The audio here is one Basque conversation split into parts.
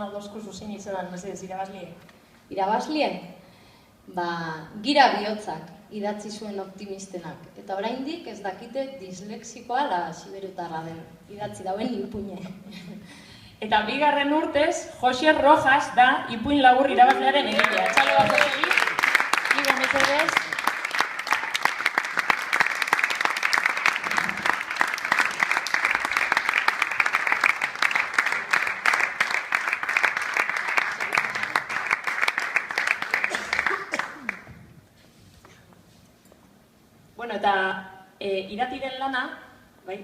esan hau dozkuzu zein izadan, mesedez, irabazlie? Irabazlien, gira bihotzak idatzi zuen optimistenak. Eta oraindik ez dakite dislexikoa la siberutarra den. Idatzi dauen ipuine. Eta bigarren urtez, Jose Rojas da ipuin labur irabazlearen egilea. Txalo bat egin, igo mesedez. Bueno, eta iratiren lana, bai?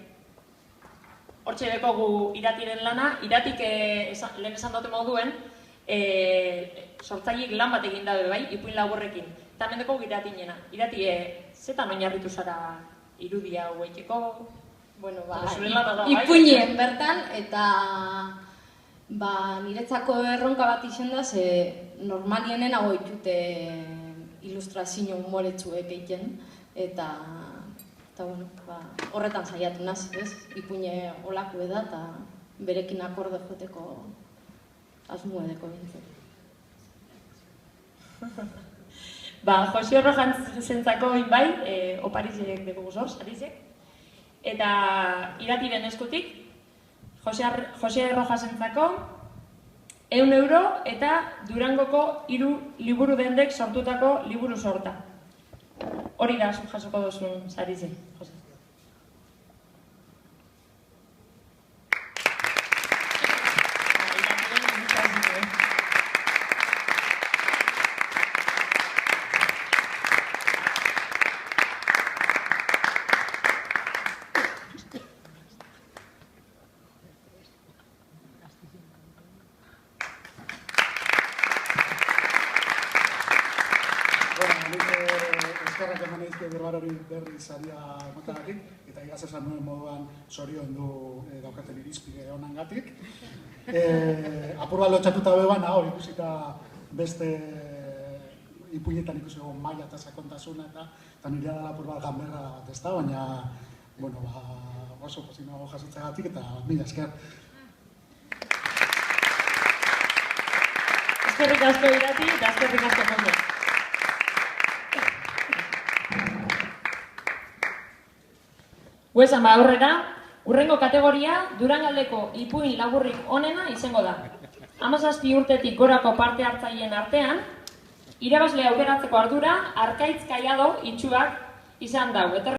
Hortxe dekogu iratiren lana, iratik lehen esan dute moduen, sortzaileek lan bat egin dabe, bai, ipuin laburrekin. Eta hemen dekogu iratinena. Irati, zetan oinarritu zara irudia hauekeko? Bueno, ipuinien bertan, eta niretzako erronka bat izen da, ze normalienen hau itute ilustrazio humoretsuek egiten, eta horretan saiatu naz, ipuine olako eda eta berekin akorde joteko asmo edeko bintzen. Jose Rojas zentzako bai, oparizek dugu zoz, arizek. Eta iratiren eskutik, Jose Rojas zentzako 100 euro eta Durangoko 3 liburu dendek sortutako liburu sorta. Hori da, jasoko duzun sarize, Jose. Eskerrak eman egizke berbarori berri zaria emotagatik, eta igaz esan nuen moduan zorion du daukaten irizpide honangatik. Apur bat lotxatuta beban, hor ikusita beste ipuinetan ikusi egon maila eta sakontasuna eta nire da apur bat ganberra bat ez da, baina oso pozinago jasotzagatik eta mila esker. Eskerrik asko irati eta eskerrik asko Jose. Guezan aurrera, urrengo kategoria Durangaldeko ipuin laburrik onena izango da. 17 urtetik gorako parte hartzaileen artean, irabazle aukeratzeko ardura Arkaitz Kaiado itxuak izan dau.